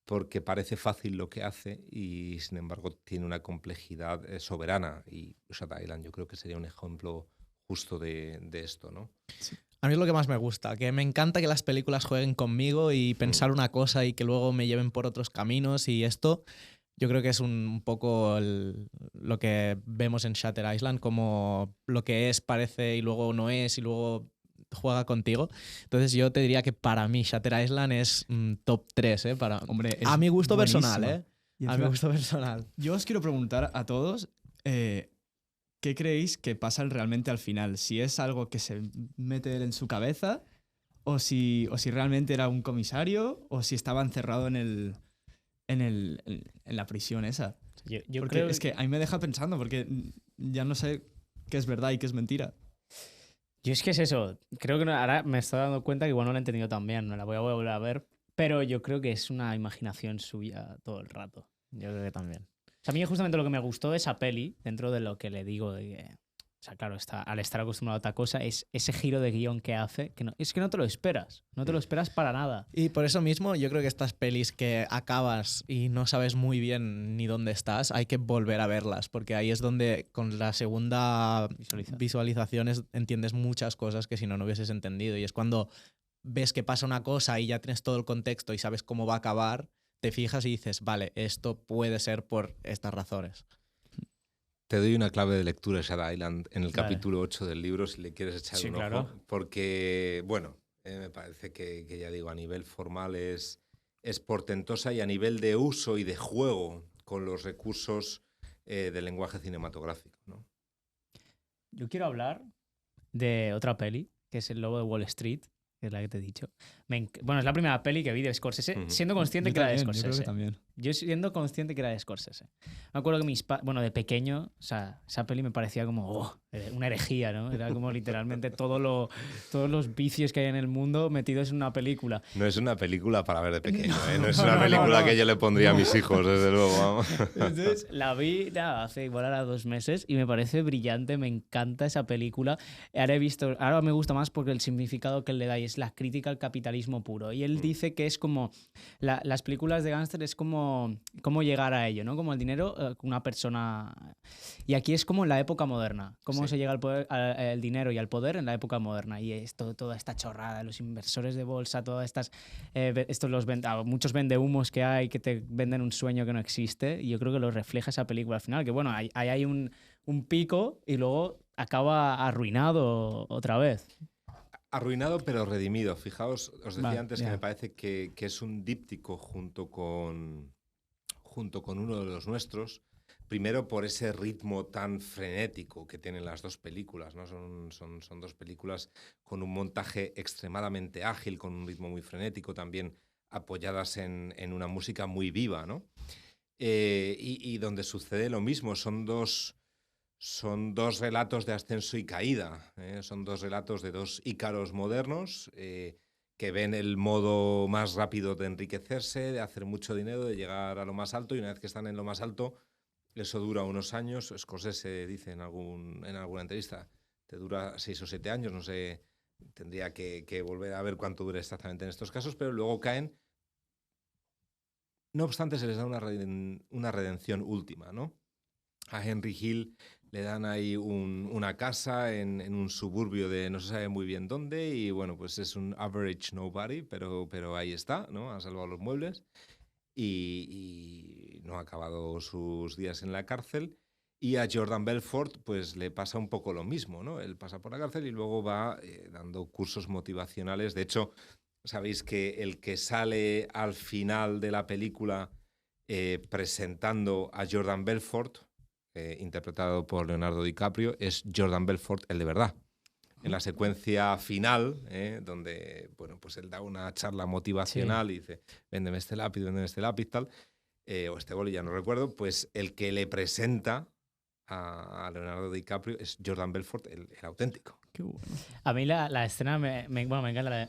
porque parece fácil lo que hace y, sin embargo, tiene una complejidad soberana. Y Shutter Island yo creo que sería un ejemplo justo de esto, ¿no? Sí. A mí es lo que más me gusta, que me encanta que las películas jueguen conmigo y pensar una cosa y que luego me lleven por otros caminos, y esto yo creo que es un poco lo que vemos en Shutter Island, como lo que es parece y luego no es y luego juega contigo. Entonces yo te diría que para mí Shutter Island es top 3, ¿eh? Hombre, a mi gusto buenísima. personal, ¿eh? A mi gusto personal. Yo os quiero preguntar a todos, ¿qué creéis que pasa realmente al final? Si es algo que se mete él en su cabeza, o si realmente era un comisario, o si estaba encerrado en la prisión esa. Yo porque creo es que a mí me deja pensando, porque ya no sé qué es verdad y qué es mentira. Yo es que es eso. Creo que ahora me estoy dando cuenta que igual no la he entendido tan bien. No la voy a volver a ver. Pero yo creo que es una imaginación suya todo el rato. Yo creo que también. O sea, a mí justamente lo que me gustó de esa peli, dentro de lo que le digo de que... O sea, claro, al estar acostumbrado a otra cosa, es ese giro de guión que hace, que es que no te lo esperas. No te lo esperas para nada. Y por eso mismo yo creo que estas pelis que acabas y no sabes muy bien ni dónde estás, hay que volver a verlas, porque ahí es donde con la segunda visualización entiendes muchas cosas que si no hubieses entendido. Y es cuando ves que pasa una cosa y ya tienes todo el contexto y sabes cómo va a acabar, te fijas y dices, vale, esto puede ser por estas razones. Te doy una clave de lectura de Shutter Island en el capítulo 8 del libro, si le quieres echar un ojo. Porque, bueno, me parece que ya digo, a nivel formal es portentosa, y a nivel de uso y de juego con los recursos del lenguaje cinematográfico, ¿no? Yo quiero hablar de otra peli, que es El Lobo de Wall Street, que es la que te he dicho. Bueno, es la primera peli que vi de Scorsese, siendo consciente que era de Scorsese. Yo creo que también. Yo siendo consciente que era de Scorsese. Me acuerdo que de pequeño, o sea, esa peli me parecía como una herejía, ¿no? Era como literalmente todos los vicios que hay en el mundo metidos en una película. No es una película para ver de pequeño, ¿eh? No es una película que yo le pondría a mis hijos, desde luego. Vamos. Entonces, la vi hace igual ahora 2 meses y me parece brillante, me encanta esa película. Ahora me gusta más porque el significado que le da es la crítica al capitalismo puro. Y él dice que es como las películas de gángster es como cómo llegar a ello, ¿no? Como el dinero, una persona... Y aquí es como en la época moderna, cómo se llega al poder, al dinero y al poder en la época moderna. Y esto, toda esta chorrada, los inversores de bolsa, todas estas... muchos vendehumos que hay que te venden un sueño que no existe. Y yo creo que lo refleja esa película al final, que bueno, hay un pico y luego acaba arruinado otra vez. Arruinado pero redimido. Fijaos, os decía antes que me parece que es un díptico junto con uno de los nuestros. Primero por ese ritmo tan frenético que tienen las dos películas, ¿no? Son dos películas con un montaje extremadamente ágil, con un ritmo muy frenético, también apoyadas en una música muy viva, ¿no? Y donde sucede lo mismo. Son dos relatos de ascenso y caída, son dos relatos de dos ícaros modernos que ven el modo más rápido de enriquecerse, de hacer mucho dinero, de llegar a lo más alto, y una vez que están en lo más alto, eso dura unos años. Scorsese dice en alguna entrevista, te dura 6 o 7 años, no sé, tendría que volver a ver cuánto dura exactamente en estos casos, pero luego caen. No obstante, se les da una redención última, ¿no? A Henry Hill le dan ahí una casa en un suburbio de no se sabe muy bien dónde, y bueno, pues es un average nobody, pero ahí está, ¿no? Ha salvado los muebles y no ha acabado sus días en la cárcel. Y a Jordan Belfort pues le pasa un poco lo mismo, ¿no? Él pasa por la cárcel y luego va dando cursos motivacionales. De hecho, sabéis que el que sale al final de la película presentando a Jordan Belfort, interpretado por Leonardo DiCaprio, es Jordan Belfort el de verdad. En la secuencia final, donde bueno, pues él da una charla motivacional y dice, véndeme este lápiz, tal, o este boli, ya no recuerdo, pues el que le presenta a Leonardo DiCaprio es Jordan Belfort, el auténtico. Qué bueno. A mí la escena me encanta,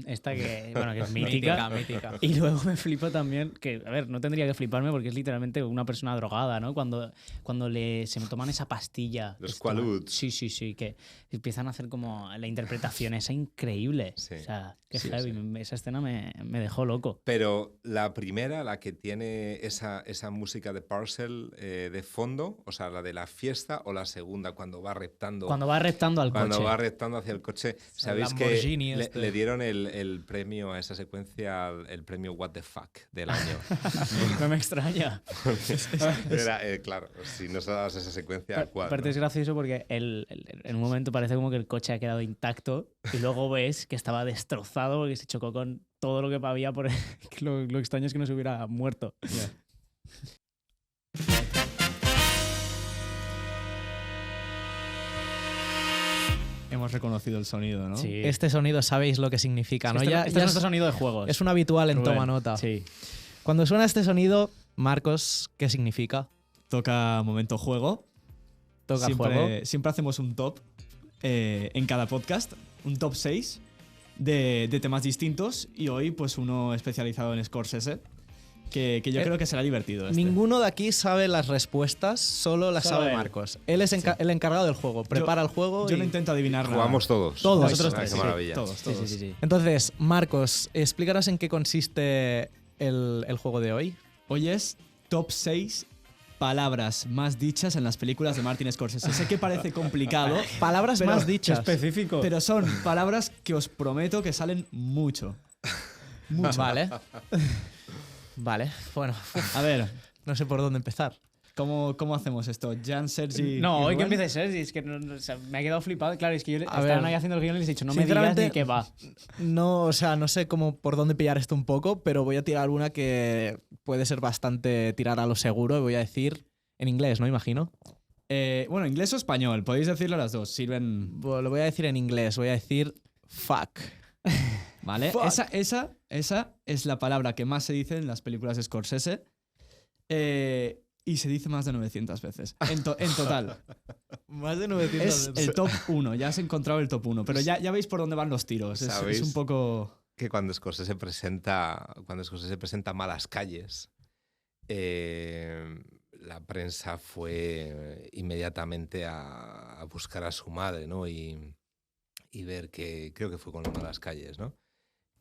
esta que es mítica. mítica. Y luego me flipo también, que a ver, no tendría que fliparme porque es literalmente una persona drogada, ¿no? Cuando se me toman esa pastilla. Los Quaaludes. Sí, que empiezan a hacer como la interpretación esa increíble. Sí. O sea, qué heavy. Esa escena me dejó loco. Pero la primera, la que tiene esa música de Parcel de fondo, o sea, la de la fiesta, o la segunda, cuando va reptando. Cuando va reptando al coche. Cuando va reptando hacia el coche. Sabéis que le dieron el premio a esa secuencia, el premio What the Fuck del año. No me extraña. Era, claro, si no se dabas esa secuencia, ¿cuál? Aparte es gracioso porque en un momento parece como que el coche ha quedado intacto y luego ves que estaba destrozado porque se chocó con todo lo que había por lo extraño es que no se hubiera muerto. Yeah. Hemos reconocido el sonido, ¿no? Sí. Este sonido sabéis lo que significa, ¿no? Este Ya es nuestro sonido de juegos. es un habitual en Rubén. Toma Nota. Sí. Cuando suena este sonido, Marcos, ¿qué significa? Toca momento juego. Toca juego. Siempre hacemos un top en cada podcast, un top 6 de temas distintos, y hoy pues uno especializado en Scorsese, que yo creo que será divertido. Ninguno de aquí sabe las respuestas, solo las Solo sabe él. Marcos. Él es el encargado del juego, prepara el juego. Yo no intento adivinar nada. Jugamos todos. Todos. Nosotros Qué tres. maravilla. Todos. Sí. Entonces, Marcos, explícanos en qué consiste el juego de hoy. Hoy es top 6 palabras más dichas en las películas de Martin Scorsese. Sé que parece complicado, Palabras pero- más dichas. Específico. pero son palabras que os prometo que salen mucho. Mucho. Vale, bueno, A ver, no sé por dónde empezar. ¿cómo hacemos esto? Jan, Sergi. No, y hoy que Rubén? empiece Sergi, es que o sea, me ha quedado flipado. Claro, es que yo A estaban ver, ahí haciendo el guión y les he dicho, no me digas sinceramente, ni qué va. No, o sea, no sé por dónde pillar esto un poco, pero voy a tirar una que puede ser bastante tirar a lo seguro y voy a decir en inglés, ¿no? Imagino. Bueno, inglés o español, podéis decirlo las dos, sirven. Bueno, lo voy a decir en inglés, voy a decir fuck. ¿Vale? Fuck. Esa es la palabra que más se dice en las películas de Scorsese. Y se dice más de 900 veces. En total. Más de 900 Es el top 1. Ya has encontrado el top 1. Pero ya veis por dónde van los tiros. Es ¿Sabéis? un poco... Que cuando Scorsese presenta Malas Calles, la prensa fue inmediatamente a buscar a su madre, ¿no? Y ver que, creo que fue con Malas Calles, ¿no?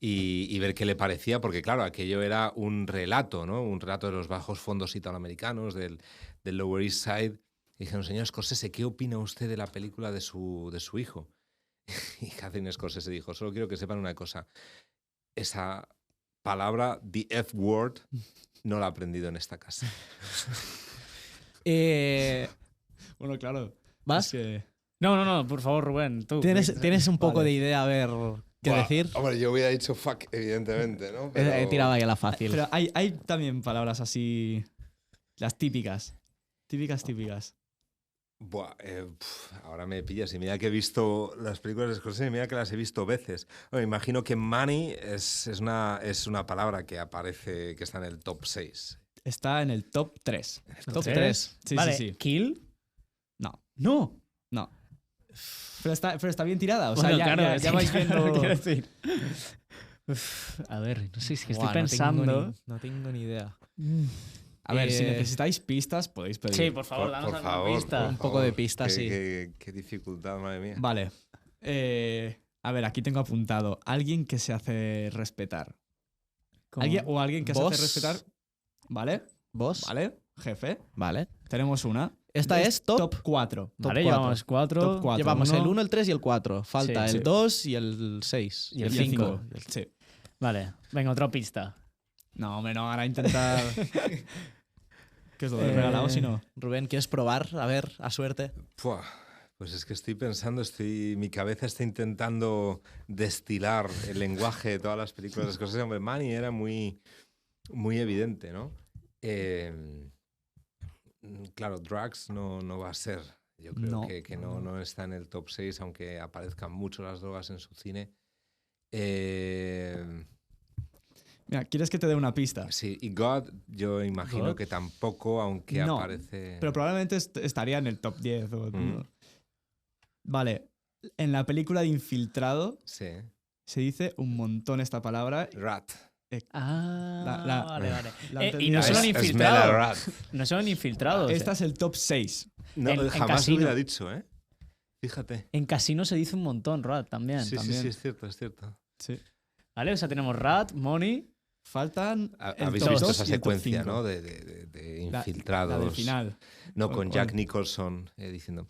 Y ver qué le parecía, porque claro, aquello era un relato, ¿no? Un relato de los bajos fondos italoamericanos, del Lower East Side. Y dijeron, señor Scorsese, ¿qué opina usted de la película de su hijo? Y Catherine Scorsese dijo, solo quiero que sepan una cosa. Esa palabra, the F-word, no la he aprendido en esta casa. Bueno, claro. ¿Vas? Es que... No, por favor, Rubén, tú. ¿Tienes un poco Vale. de idea a ver qué Buah, decir? Hombre, yo hubiera dicho fuck, evidentemente, ¿no? He tirado ahí a la fácil. Pero hay también palabras así... Las típicas. Típicas. Buah, ahora me pillas y mira que he visto las películas de Scorsese, mira que las he visto veces. Bueno, imagino que money es una palabra que aparece, que está en el top 6. Está en el top 3. Top 3. Sí, Vale, sí. ¿Kill? No. No. Pero está bien tirada. O sea, Bueno, ya, claro, ya sí, vais claro, viendo... quiero decir. Uf, a ver, no sé, es que Buah, estoy pensando. No tengo ni idea. A ver, si Eh, necesitáis pistas, podéis pedir. Sí, por favor, danos Por alguna favor, pista. por Un poco favor. de pista, Qué- sí. Qué dificultad, madre mía. Vale. A ver, aquí tengo apuntado. Alguien que se hace respetar. ¿Cómo? Alguien que se ¿Vos? hace respetar. ¿Vale? ¿Vos? ¿Vale? Jefe. Vale. Tenemos una. Esta es top. 4. Vale, cuatro. llevamos 4. Top 4. Llevamos el 1, el 3 y el 4. Falta Sí, el sí. 2 y el 6. Y el 5. Sí. Vale, venga, otra pista. No, hombre, no, ahora intentar. ¿Qué es lo del regalado si no? Rubén, ¿quieres probar? A ver, a suerte. Puah, pues es que estoy pensando, mi cabeza está intentando destilar el lenguaje de todas las películas de Scorsese. Hombre, Money era muy, muy evidente, ¿no? Claro, Drugs no va a ser. Yo creo No. que no está en el top 6, aunque aparezcan mucho las drogas en su cine. Mira, ¿quieres que te dé una pista? Sí, y God, yo imagino God. que tampoco, aunque No, aparece... Pero probablemente estaría en el top 10. Mm. Vale. En la película de Infiltrado Sí, se dice un montón esta palabra. Rat. Ah, La- vale. la Y entendí. no solo en Smell a infiltrado. rat. No solo en infiltrados. Esta es el top 6. No, En jamás lo Casino. hubiera dicho, ¿eh? Fíjate. En Casino se dice un montón, Rat, también. Sí, también. sí, es cierto, es cierto. Sí. Vale, o sea, tenemos Rat, Money. Faltan. el Habéis top visto 2 esa y el top secuencia, 5. ¿no? De La- infiltrados. La del final. No, con O- Jack Nicholson diciendo,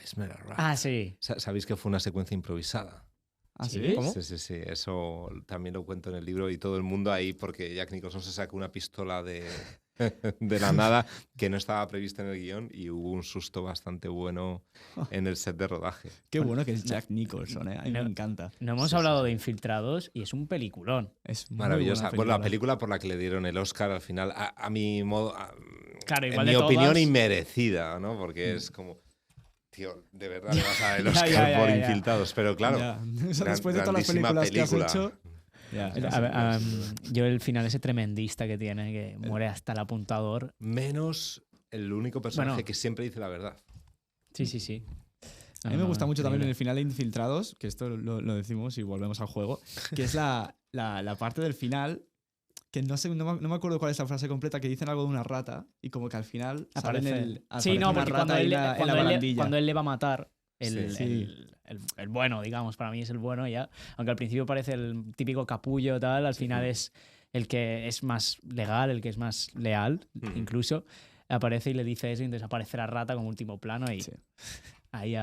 I smell a rat". Ah, sí. Sabéis que fue una secuencia improvisada. ¿Ah, sí? ¿Sí? ¿Cómo? Sí. Eso también lo cuento en el libro y todo el mundo ahí, porque Jack Nicholson se sacó una pistola de la nada que no estaba prevista en el guión y hubo un susto bastante bueno en el set de rodaje. Qué bueno que es Jack Nicholson, ¿eh? A mí me No. encanta. No hemos Sí, hablado sí, de sí. Infiltrados y es un peliculón. Es muy Maravillosa. buena Bueno, la película por la que le dieron el Oscar al final, a mi modo, Claro, en igual mi de opinión, todas- inmerecida, ¿no? Porque es como, tío, de verdad le vas a dar el Ya, Oscar ya, por ya. Infiltrados. Pero claro, Ya. O sea, después de todas las grandísima películas que has película. hecho. Ya, ya. A ver, yo el final ese tremendista que tiene, que muere hasta el apuntador. Menos el único personaje Bueno. que siempre dice la verdad. Sí. A mí me gusta mucho también en el increíble. final de Infiltrados, que esto lo decimos y volvemos al juego, que es la parte del final, que no sé, no me acuerdo cuál es la frase completa, que dicen algo de una rata y como que al final sale en Aparece. el, Sí, aparece no, una porque rata cuando ahí él, en la cuando, él, barandilla. cuando él le va a matar, el, Sí. el bueno, digamos, para mí es el bueno ya. Aunque al principio parece el típico capullo tal, al final es el que es más legal, el que es más leal, incluso. Aparece y le dice eso y entonces aparece la rata como último plano y Sí. ahí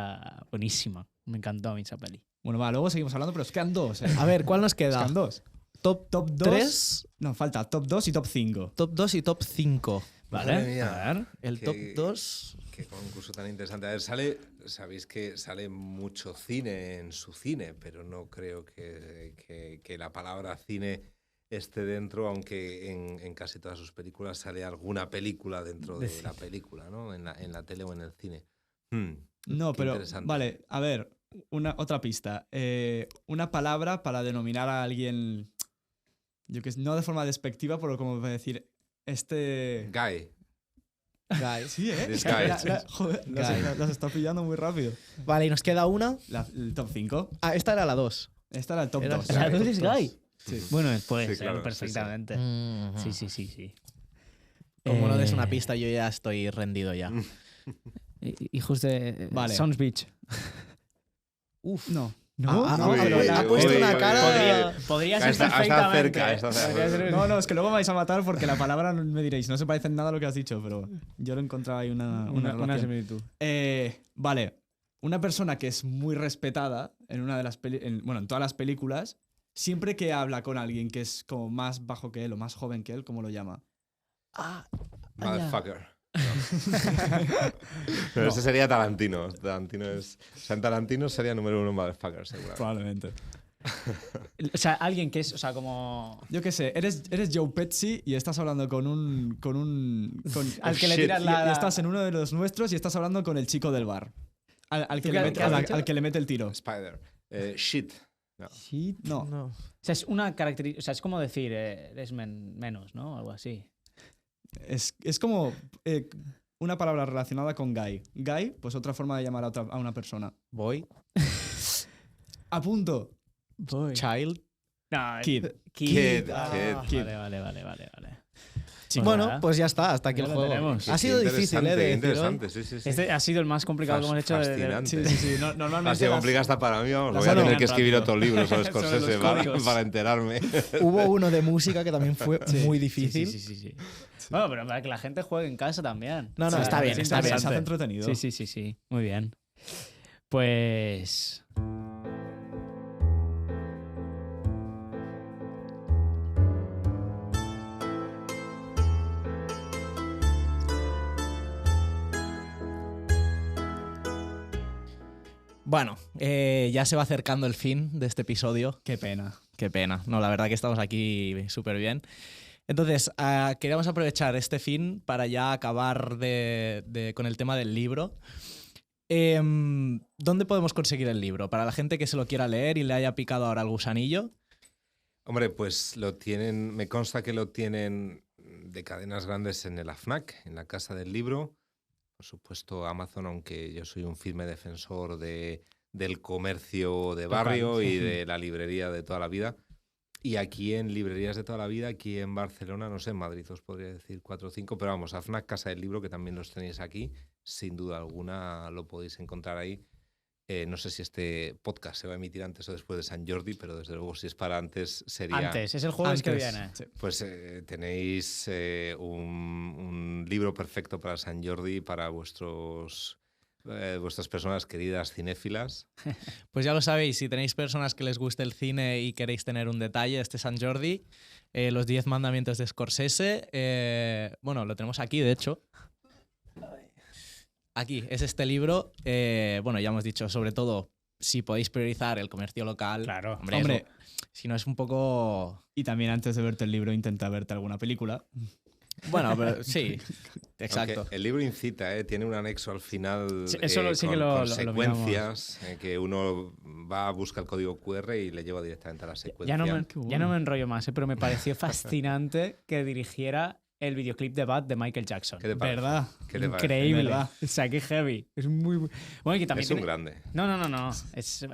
buenísima. Me encantó a mí esa peli. Bueno, va, luego seguimos hablando, pero os quedan dos. A ver, ¿cuál nos queda? Quedan dos. Top Top 2. 3, No, falta top 2 y top 5. top 2 y top 5. ¿Vale? Madre mía. A ver. El Qué- top 2. Qué concurso tan interesante. A ver, sabéis que sale mucho cine en su cine, pero no creo que la palabra cine esté dentro, aunque en casi todas sus películas sale alguna película dentro de la película, ¿no? En la tele o en el cine. No, Qué pero interesante. vale, a ver, otra pista. Una palabra para denominar a alguien, yo que sé, no de forma despectiva, pero como decir, Guy. Guy. Sí, ¿eh? This guy. Joder, Guy. las está pillando muy rápido. Vale, y nos queda una. El top 5. Ah, esta era la 2. Esta era el top Era 2. ¿La dos es Guy? Sí. Bueno, puede Sí, ser claro, sí, sí. perfectamente. Sí. Como no des una Eh, pista, yo ya estoy rendido ya. Hijos de Vale. Sons Beach. Uf. No. ¿No? Ha puesto una cara. Podría ser Está perfectamente. cerca, está cerca. Podría ser- No, es que luego me vais a matar porque la palabra me diréis, no se parece en nada a lo que has dicho, pero yo lo encontraba ahí una relación. similitud. Vale, una persona que es muy respetada en una de las en todas las películas, siempre que habla con alguien que es como más bajo que él o más joven que él, ¿cómo lo llama? Motherfucker. Pero ese sería Tarantino. En Tarantino sería número 1 motherfucker, seguramente. Probablemente. O sea, alguien que es, o sea, como... Yo qué sé, eres Joe Pesci y estás hablando con Al que le shit. tiras y la... estás en uno de los nuestros y estás hablando con el chico del bar. Al que, qué has dicho? al que le mete el tiro. Spider. Shit. No. No. No. O sea, es una característica... O sea, es como decir, eres menos, ¿no? Algo así. Es como una palabra relacionada con guy. Guy, pues otra forma de llamar a una persona. Boy. A punto. Child. No, Kid. Kid. Kid. Vale. Bueno, pues ya está. Hasta aquí Ya el lo juego. tenemos. Ha sido difícil, Interesante, de interesante, deciros. sí. Este ha sido el más complicado que hemos hecho. Fascinante. Sí. Normalmente Ha sido las- complicado hasta para mí, vamos. las Voy a tener dominan que escribir rápido. otro libro sobre Sobre los Scorsese códigos. para enterarme. Hubo uno de música que también fue muy difícil. Sí. Bueno, pero para que la gente juegue en casa también. No, Sí, está bien, es está bien. Se hace interesante. entretenido. Sí. Muy bien. Pues... Bueno, ya se va acercando el fin de este episodio. Qué pena. Qué pena. No, la verdad que estamos aquí súper bien. Entonces, queríamos aprovechar este fin para ya acabar con el tema del libro. ¿Dónde podemos conseguir el libro? Para la gente que se lo quiera leer y le haya picado ahora el gusanillo. Hombre, pues lo tienen, me consta que lo tienen de cadenas grandes en el AFNAC, en la Casa del Libro. Por supuesto, Amazon, aunque yo soy un firme defensor del comercio de barrio y de la librería de toda la vida. Y aquí en librerías de toda la vida, aquí en Barcelona, no sé, en Madrid os podría decir 4 o 5, pero vamos, AFNAC, Casa del Libro, que también los tenéis aquí, sin duda alguna lo podéis encontrar ahí. No sé si este podcast se va a emitir antes o después de San Jordi, pero desde luego si es para antes sería... Antes, es el jueves que Antes. viene. Sí. Pues tenéis un libro perfecto para San Jordi, para vuestras personas queridas cinéfilas. Pues ya lo sabéis, si tenéis personas que les guste el cine y queréis tener un detalle, este San Jordi, los 10 mandamientos de Scorsese, bueno, lo tenemos aquí, de hecho. Aquí, es este libro. Bueno, ya hemos dicho, sobre todo, si podéis priorizar el comercio local. Claro. Hombre, Hombre. si no es un poco... Y también antes de verte el libro intenta verte alguna película. Bueno, pero sí, exacto. Aunque el libro incita, tiene un anexo al final Sí, eso sí que con lo secuencias que uno va a buscar el código QR y le lleva directamente a la secuencia. Ya no me enrollo más, pero me pareció fascinante que dirigiera el videoclip de Bad de Michael Jackson. ¿Qué te parece? ¿Verdad? ¿Qué te parece? Increíble. ¿Verdad? O sea, qué heavy. Es muy... Bueno, y que también Es un tiene- grande. No.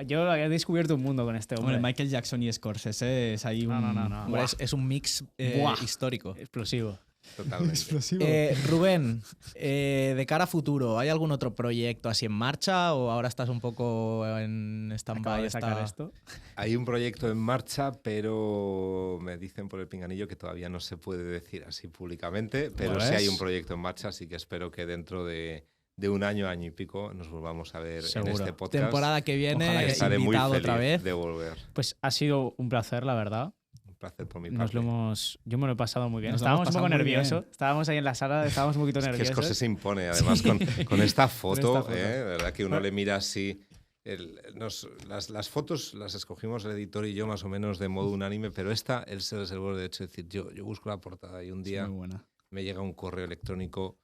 Yo he descubierto un mundo con este hombre. Hombre, Michael Jackson y Scorsese es ahí un... No. Hombre, es un mix Buah. histórico. Explosivo. Totalmente. Explosivo. Rubén, de cara a futuro, ¿hay algún otro proyecto así en marcha o ahora estás un poco en Acabo stand-by? de sacar esto. Hay un proyecto en marcha, pero me dicen por el pinganillo que todavía no se puede decir así públicamente, pero ¿Lo sí ves? hay un proyecto en marcha, así que espero que dentro de un año y pico nos volvamos a ver Seguro. en este podcast. Temporada que viene, Ojalá que sí. Estaré muy invitado feliz otra vez. de volver. Pues ha sido un placer, la verdad. Un placer por mi parte. Yo me lo he pasado muy bien. Nos lo hemos Estábamos un poco pasado muy nerviosos. bien. Estábamos ahí en la sala, estábamos un poquito Es que nerviosos. Scorsese se impone, además, con esta foto, foto. ¿verdad? Que uno le mira así. Las fotos las escogimos el editor y yo más o menos de modo unánime, pero esta él se reservó el derecho de decir, yo busco la portada y un Es día muy buena. me llega un correo electrónico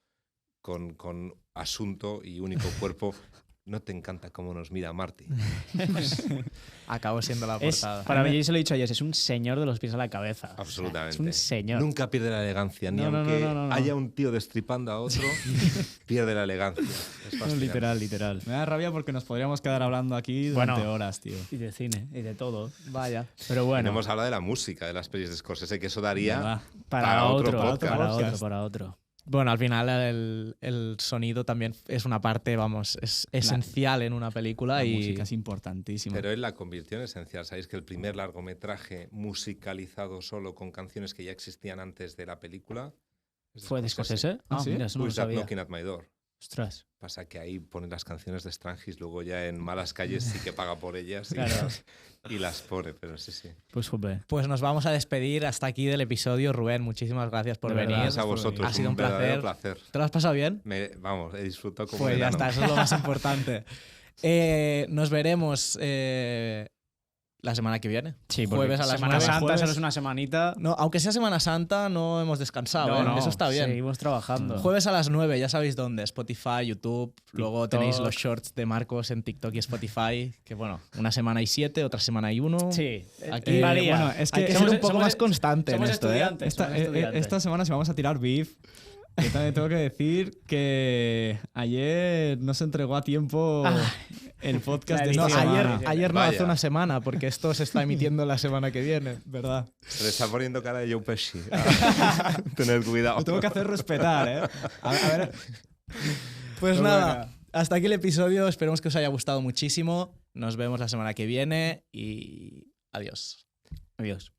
con asunto y único cuerpo no te encanta cómo nos mira Marty. Acabó siendo la portada. Para mí, yo se lo he dicho ayer, es un señor de los pies a la cabeza. Absolutamente. Es un señor. Nunca pierde la elegancia, ni No, aunque no. haya un tío destripando a otro, pierde la elegancia. Es fascinante. Literal. Me da rabia porque nos podríamos quedar hablando aquí durante horas, tío. Y de cine, y de todo. Vaya. Pero bueno, Hemos hablado de la música de las pelis de Scorsese, que eso daría ¿Verdad? para otro podcast. para otro. Bueno, al final el sonido también es una parte, vamos, es esencial en una película La y música es importantísima. Pero él la convirtió en esencial. Sabéis que el primer largometraje musicalizado solo con canciones que ya existían antes de la película es ¿Fue de Scorsese? ¿Ah, sí? Mira, eso no lo Who's That sabía. Knocking at My Door. Ostras. Pasa que ahí ponen las canciones de Strangis, luego ya en Malas Calles sí que paga por ellas Claro. y las pone, pero sí. Pues joder. pues nos vamos a despedir hasta aquí del episodio. Rubén, muchísimas gracias por De verdad. venir. Gracias a vosotros, Ha sido un verdadero placer. placer. ¿Te lo has pasado bien? Vamos, he disfrutado como Pues un ya enano. está, eso es lo más importante. Nos veremos la semana que viene. Sí, Jueves a las Semana 9. Santa Jueves. solo es una semanita. No, aunque sea Semana Santa, no hemos descansado. ¿eh? Eso está bien. Seguimos trabajando. Jueves a las 9, ya sabéis dónde. Spotify, YouTube. Luego tenéis TikTok. los shorts de Marcos en TikTok y Spotify. Que bueno, una semana hay 7, otra semana hay 1. Sí. Aquí varía. bueno, es Hay que que ser un poco más constante en somos esto, ¿eh? estudiantes. somos estudiantes. Esta semana, si vamos a tirar beef, yo también tengo que decir que ayer no se entregó a tiempo el podcast de No, esta semana. ayer no, Vaya. hace una semana, porque esto se está emitiendo la semana que viene, ¿verdad? Se le está poniendo cara de Joe Pesci. Tener cuidado. Lo tengo que hacer respetar, ¿eh? A ver. Pues Pues nada, venga. hasta aquí el episodio. Esperemos que os haya gustado muchísimo. Nos vemos la semana que viene y adiós. Adiós.